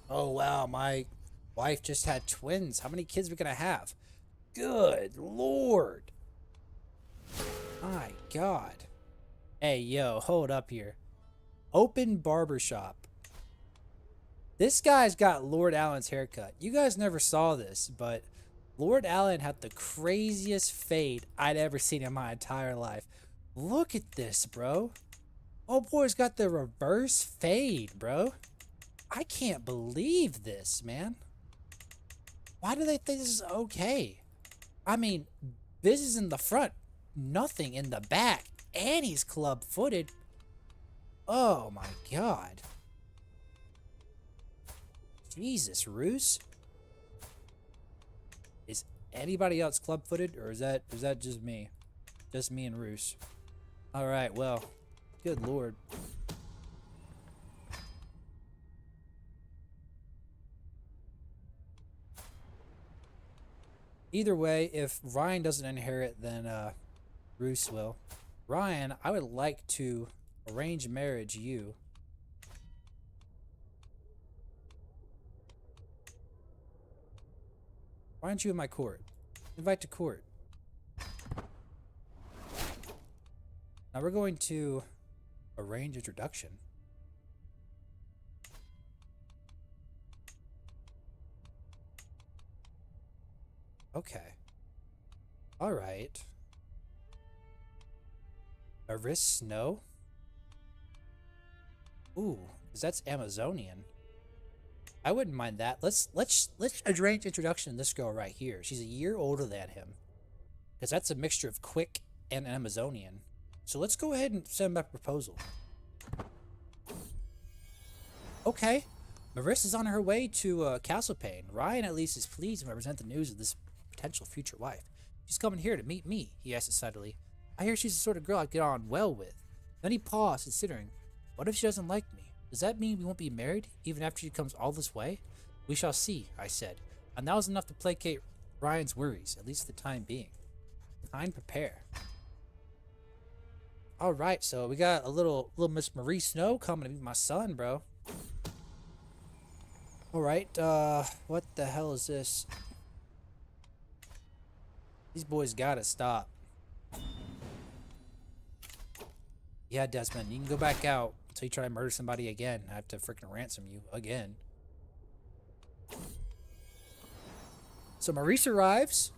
Oh, wow, my wife just had twins. How many kids are we gonna have? Good Lord. My God. Hey, yo, hold up here. Open barbershop. This guy's got Lord Allen's haircut. You guys never saw this, but Lord Allen had the craziest fade I'd ever seen in my entire life. Look at this, bro. Oh, boy's got the reverse fade, bro. I can't believe this, man. Why do they think this is okay? I mean, this is in the front, nothing in the back, and he's club-footed. Oh, my God. Jesus, Roos. Is anybody else club-footed, or is that just me? Just me and Roos. All right, well, good Lord. Either way, if Ryan doesn't inherit, then Roos will. Ryan, I would like to arrange marriage you. Why aren't you in my court? Invite to court. Now we're going to arrange introduction. Okay. All right. Maris Snow? Ooh, because that's Amazonian. I wouldn't mind that. Let's arrange introduction to this girl right here. She's a year older than him. Because that's a mixture of Quick and Amazonian. So let's go ahead and send back a proposal. Okay. Marissa's on her way to Castle Payne. Ryan at least is pleased to represent the news of this potential future wife. She's coming here to meet me, he asked excitedly. I hear she's the sort of girl I'd get on well with. Then he paused, considering, what if she doesn't like me? Does that mean we won't be married, even after she comes all this way? We shall see, I said. And that was enough to placate Ryan's worries, at least for the time being. Time prepare. Alright, so we got a little Miss Marie Snow coming to meet my son, bro. Alright, what the hell is this? These boys gotta stop. Yeah, Desmond, you can go back out until you try to murder somebody again. I have to freaking ransom you again. So Maurice arrives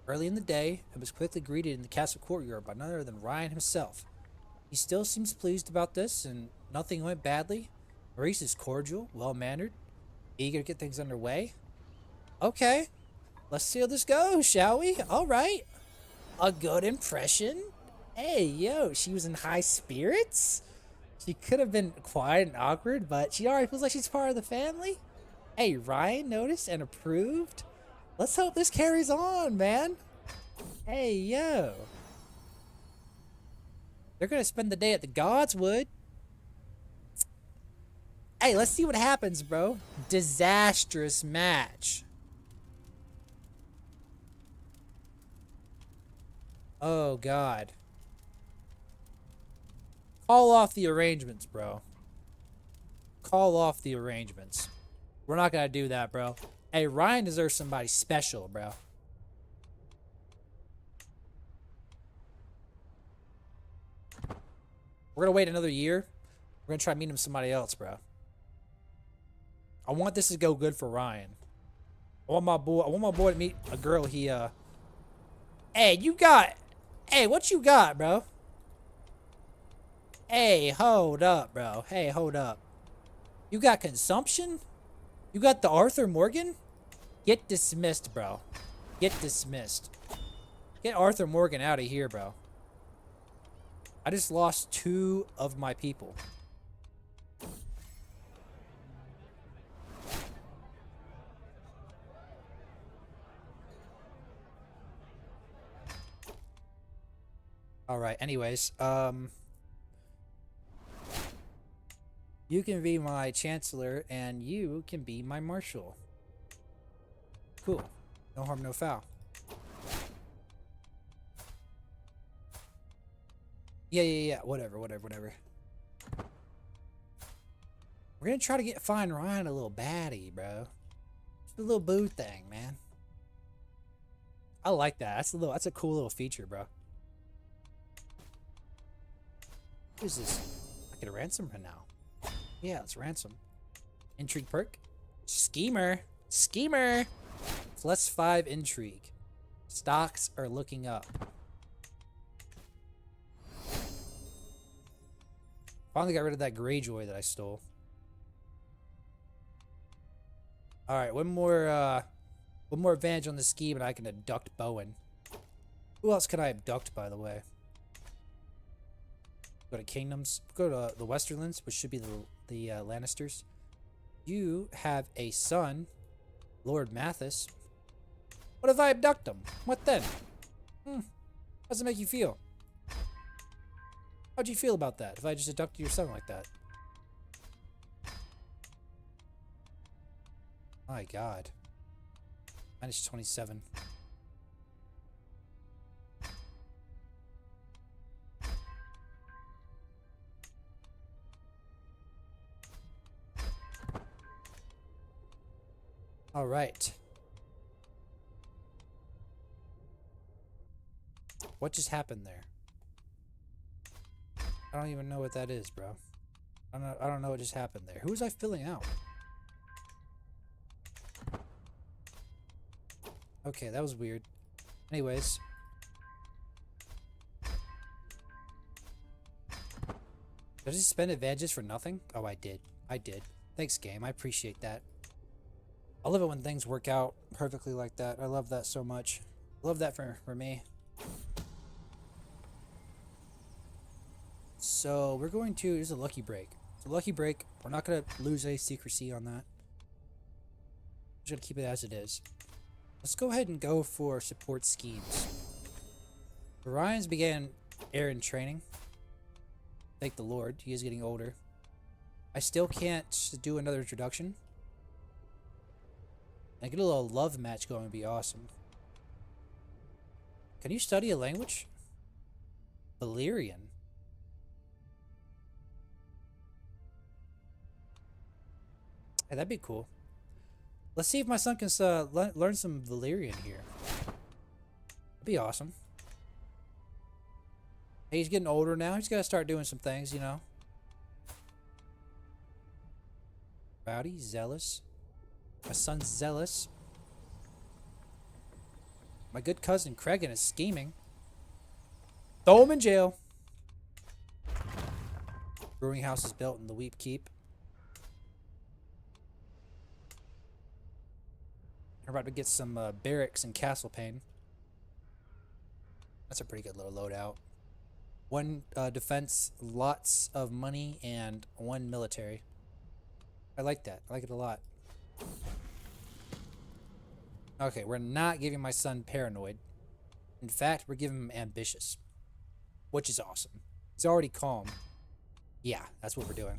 early in the day and was quickly greeted in the castle courtyard by none other than Ryan himself. He still seems pleased about this, and nothing went badly. Maurice is cordial, well-mannered, eager to get things underway. Okay, let's see how this goes, shall we? All right. A good impression. Hey, yo, she was in high spirits? She could have been quiet and awkward, but she already feels like she's part of the family. Hey, Ryan noticed and approved. Let's hope this carries on, man. Hey, yo. They're going to spend the day at the Godswood. Hey, let's see what happens, bro. Disastrous match. Oh, God. Call off the arrangements, bro. Call off the arrangements. We're not going to do that, bro. Hey, Ryan deserves somebody special, bro. We're going to wait another year. We're going to try to meet him somebody else, bro. I want this to go good for Ryan. I want my boy to meet a girl he, Hey, Hey, what you got, bro? Hey, hold up, bro. Hey, hold up. You got consumption? You got the Arthur Morgan? Get dismissed, bro. Get dismissed. Get Arthur Morgan out of here, bro. I just lost 2 of my people. Alright, anyways, you can be my chancellor, and you can be my marshal. Cool. No harm, no foul. Yeah. Whatever. We're gonna try to find Ryon a little baddie, bro. Just a little boo thing, man. I like that. That's a cool little feature, bro. Who's this? I can ransom her now. Yeah, let's ransom. Intrigue perk. Schemer. So let's 5 intrigue. Stocks are looking up. Finally got rid of that Greyjoy that I stole. Alright, one more advantage on the scheme and I can abduct Bowen. Who else can I abduct, by the way? Go to Kingdoms. Go to the Westerlands, which should be the Lannisters. You have a son, Lord Mathis. What if I abduct him? What then? How does it make you feel? How'd you feel about that if I just abducted your son like that? My God. Minus 27. All right. What just happened there? I don't even know what that is, bro. I don't know what just happened there. Who was I filling out? Okay, that was weird. Anyways. Did I just spend advantages for nothing? Oh, I did. Thanks, game. I appreciate that. I love it when things work out perfectly like that. I love that so much. Love that for me. So we're going to, this is a lucky break. It's a lucky break. We're not going to lose any secrecy on that. We're just going to keep it as it is. Let's go ahead and go for support schemes. Ryon's began heir in training. Thank the Lord. He is getting older. I still can't do another introduction. I get a little love match going would be awesome. Can you study a language? Valyrian. Hey, that'd be cool. Let's see if my son can learn some Valyrian here. That'd be awesome. Hey, he's getting older now. He's got to start doing some things, you know. Rowdy, zealous. My son's zealous. My good cousin Cregan is scheming. Throw him in jail. Brewing house is built in the Weep Keep. We're about to get some barracks in Castle Pane. That's a pretty good little loadout. 1 defense, lots of money, and 1 military. I like that. I like it a lot. Okay, we're not giving my son paranoid. In fact, we're giving him ambitious. Which is awesome. He's already calm. Yeah, that's what we're doing.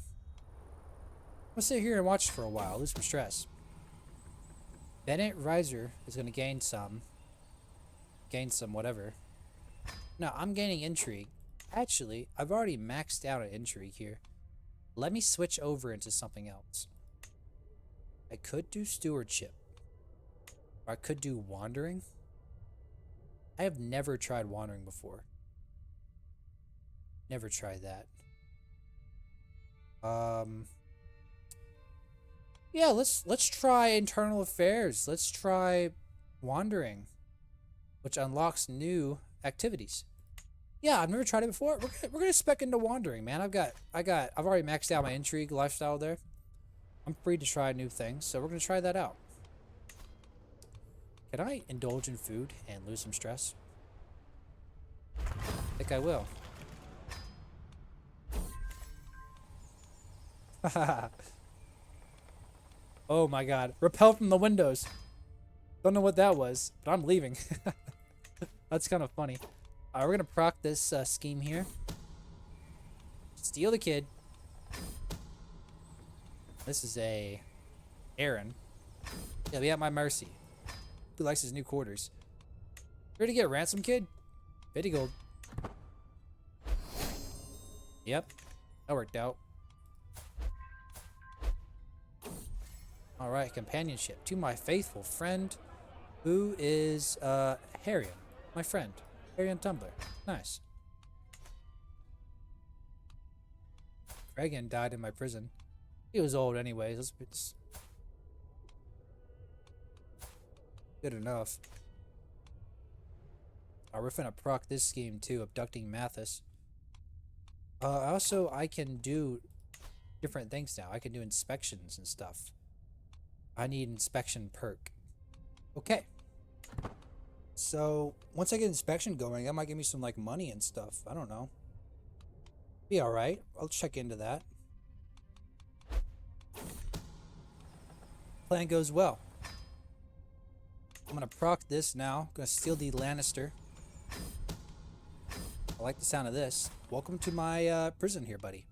Let's sit here and watch for a while. Lose some stress. Bennett Riser is going to gain some. Whatever. No, I'm gaining intrigue. Actually, I've already maxed out an intrigue here. Let me switch over into something else. I could do stewardship. Or I could do wandering. I have never tried wandering before. Never tried that. Yeah, let's try internal affairs. Let's try wandering, which unlocks new activities. Yeah, I've never tried it before. We're gonna spec into wandering, man. I've already maxed out my intrigue lifestyle there. I'm free to try new things, so we're gonna try that out. Can I indulge in food and lose some stress? I think I will. Oh my god. Repel from the windows. Don't know what that was, but I'm leaving. That's kind of funny. Alright, we're gonna proc this scheme here. Steal the kid. This is a Aaron. He'll be at my mercy. Who likes his new quarters? Ready to get ransom, kid? 50 gold. Yep. That worked out. Alright, companionship. To my faithful friend, who is Ryon. My friend. Ryon Tumbler. Nice. Regan died in my prison. He was old anyways. It's good enough. We're finna proc this scheme too, abducting Mathis. Also, I can do different things now. I can do inspections and stuff. I need inspection perk. Okay. So, once I get inspection going, that might give me some, like, money and stuff. I don't know. Be alright. I'll check into that. Plan goes well. I'm gonna proc this now. Gonna steal the Lannister. I like the sound of this. Welcome to my prison here, buddy.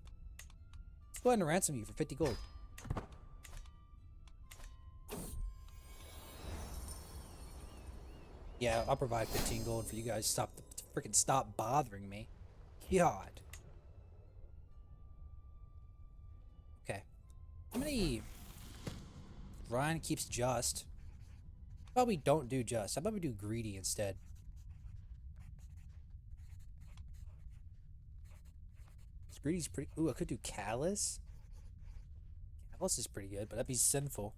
Let's go ahead and ransom you for 50 gold. Yeah, I'll provide 15 gold for you guys. Stop bothering me. God. Okay. How many Ryon keeps just? Probably don't do just. How about we do greedy instead? Greedy's pretty. Ooh, I could do callous. Callous is pretty good, but that'd be sinful.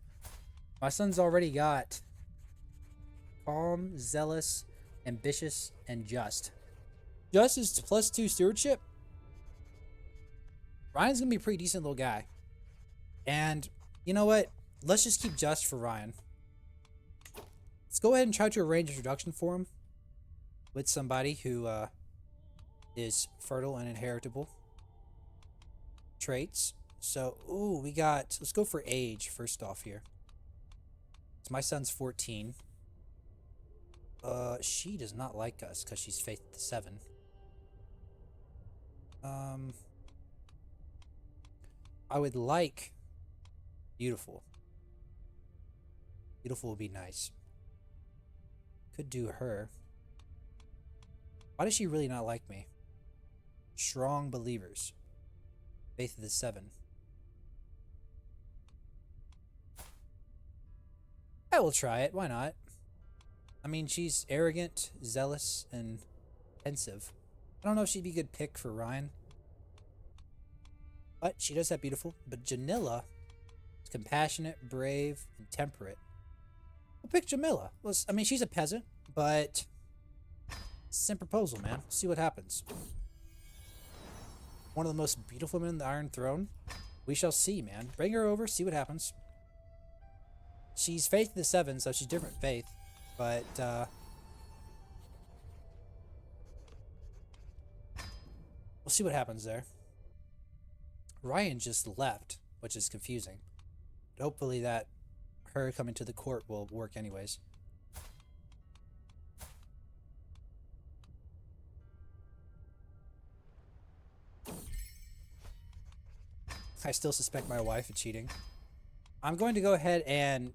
My son's already got calm, zealous, ambitious, and just. Just is +2 stewardship. Ryan's gonna be a pretty decent little guy. And you know what? Let's just keep just for Ryon. Let's go ahead and try to arrange an introduction for him with somebody who is fertile and inheritable traits. So, ooh, we got, let's go for age first off here. So my son's 14. She does not like us because she's faith to 7. I would like beautiful. Beautiful would be nice. Could do her. Why does she really not like me? Strong believers. Faith of the 7. I will try it. Why not? I mean, she's arrogant, zealous, and pensive. I don't know if she'd be a good pick for Ryon. But she does have beautiful. But Janilla is compassionate, brave, and temperate. We'll pick Jamila. I mean, she's a peasant, but same proposal, man. See what happens. One of the most beautiful women in the Iron Throne. We shall see, man. Bring her over, see what happens. She's faith of the 7, so she's different faith. But, we'll see what happens there. Ryon just left, which is confusing. But hopefully that her coming to the court will work anyways. I still suspect my wife of cheating. I'm going to go ahead and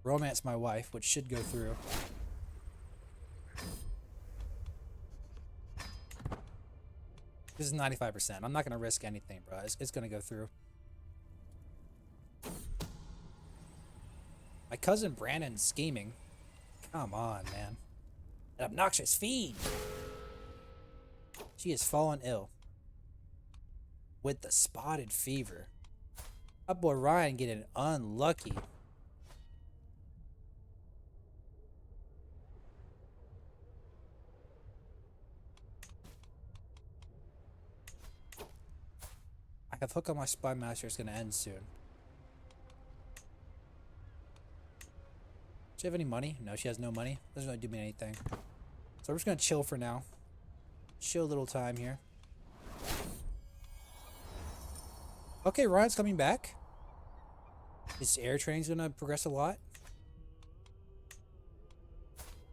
romance my wife, which should go through. This is 95%. I'm not going to risk anything, bro. It's going to go through. My cousin Brandon's scheming. Come on, man. An obnoxious fiend. She has fallen ill with the spotted fever. My boy Ryon getting unlucky. I have hook on my spy master. It's going to end soon. Does she have any money? No, she has no money. Doesn't really do me anything. So we're just gonna chill for now. Chill a little time here. Okay, Ryon's coming back. His air training's gonna progress a lot.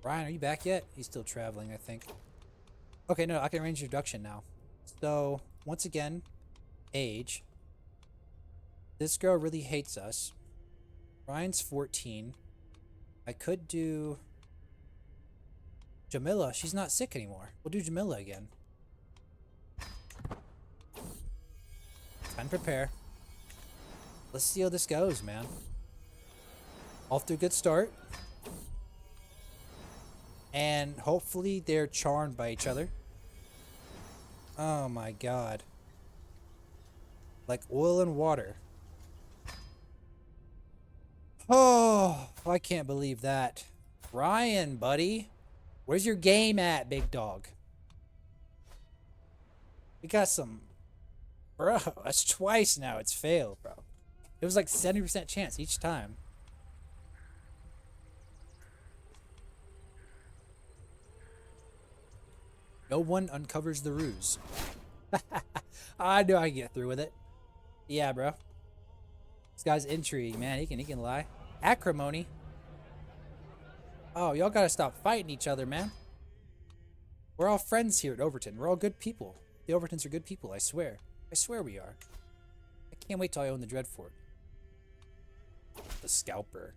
Ryon, are you back yet? He's still traveling, I think. Okay, no, I can arrange introduction now. So, once again, age. This girl really hates us. Ryan's 14. I could do Jamila. She's not sick anymore. We'll do Jamila again. Time to prepare. Let's see how this goes, man. Off to a good start. And hopefully they're charmed by each other. Oh my god. Like oil and water. Oh, I can't believe that. Ryon, buddy. Where's your game at, big dog? We got some... Bro, that's twice now it's failed, bro. It was like 70% chance each time. No one uncovers the ruse. I knew I could get through with it. Yeah, bro. This guy's intrigue, man. He can lie. Acrimony. Oh, y'all gotta stop fighting each other, man. We're all friends here at Overton. We're all good people. The Overtons are good people, I swear. I swear we are. I can't wait till I own the Dreadfort. The Scalper.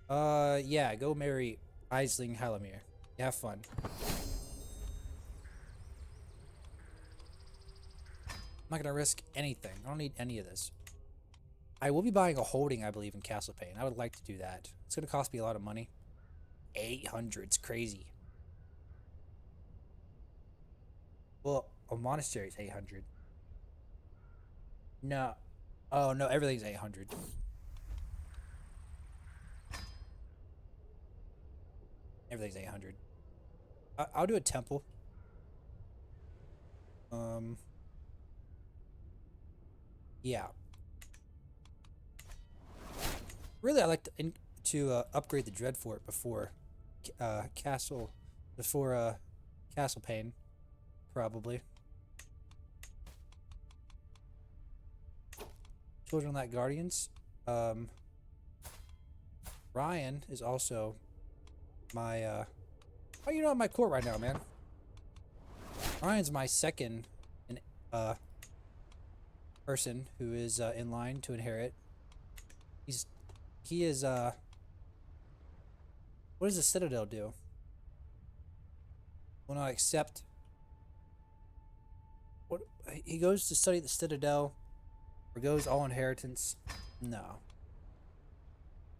Yeah, go marry Aisling Halamir. Have fun. I'm not gonna risk anything. I don't need any of this. I will be buying a holding, I believe, in Castle Overton. I would like to do that. It's gonna cost me a lot of money. 800, it's crazy. Well, a monastery is 800. No. Oh, no, everything's 800. Everything's 800. I'll do a temple. Yeah. Really, I like to upgrade the Dreadfort before Castle Overton, probably. Children like guardians. Ryon is also my oh, you're not in my court right now, man. Ryon's my second person who is in line to inherit. He is what does the Citadel do? Will not accept. What, he goes to study the Citadel, or goes all inheritance. No,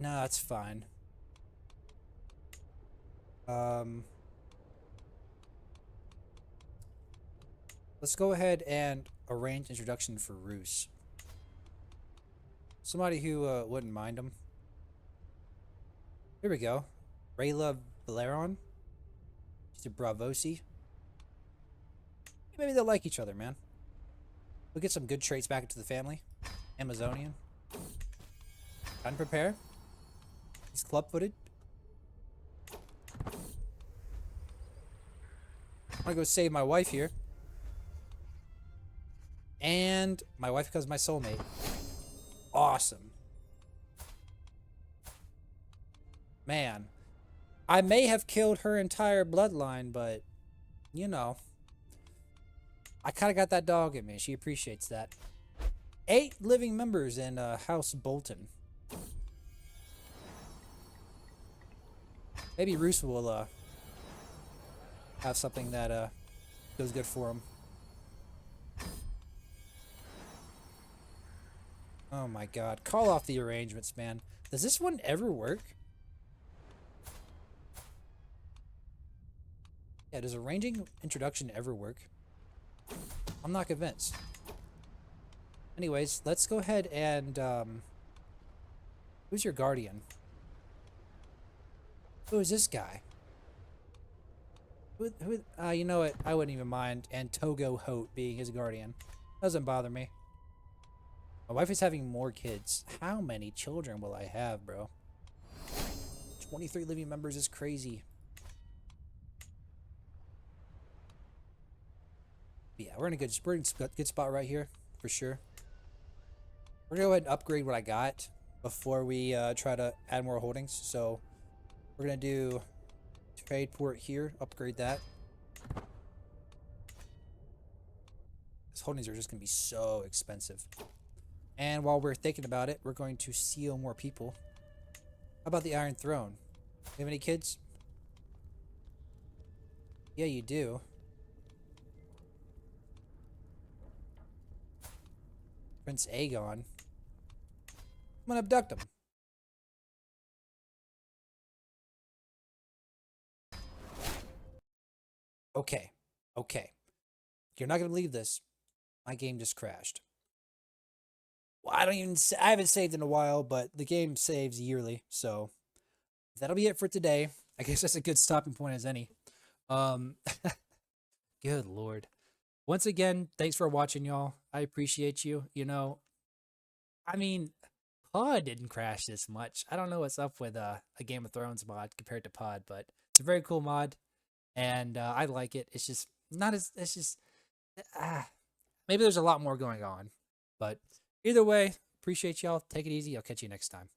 that's fine. Let's go ahead and arrange introduction for Roos. Somebody who wouldn't mind him. Here we go. Rayla Valeron. She's a Bravosi. Maybe they'll like each other, man. We'll get some good traits back into the family. Amazonian. Time to prepare. He's club-footed. I'm gonna go save my wife here. And my wife becomes my soulmate. Awesome. Man. I may have killed her entire bloodline, but, you know. I kind of got that dog in me. She appreciates that. 8 living members in House Bolton. Maybe Roos will have something that goes good for him. Oh my god. Call off the arrangements, man. Does this one ever work? Yeah, does arranging introduction ever work? I'm not convinced. Anyways, let's go ahead and who's your guardian? Who is this guy? You know what? I wouldn't even mind Antogo Hote being his guardian. Doesn't bother me. My wife is having more kids. How many children will I have, bro? 23 living members is crazy. Yeah, we're in a good spot right here, for sure. We're gonna go ahead and upgrade what I got before we try to add more holdings. So we're gonna do trade port here, upgrade that. These holdings are just gonna be so expensive. And while we're thinking about it, we're going to seal more people. How about the Iron Throne? You have any kids? Yeah, you do. Prince Aegon. I'm gonna abduct him. Okay. Okay. You're not gonna believe this. My game just crashed. Well, I haven't saved in a while, but the game saves yearly, so that'll be it for today. I guess that's a good stopping point as any. Um, good lord. Once again, thanks for watching, y'all. I appreciate you. You know, I mean, Pod didn't crash this much. I don't know what's up with a Game of Thrones mod compared to Pod, but it's a very cool mod, and I like it. It's just not as it's just maybe there's a lot more going on, but either way, appreciate y'all. Take it easy. I'll catch you next time.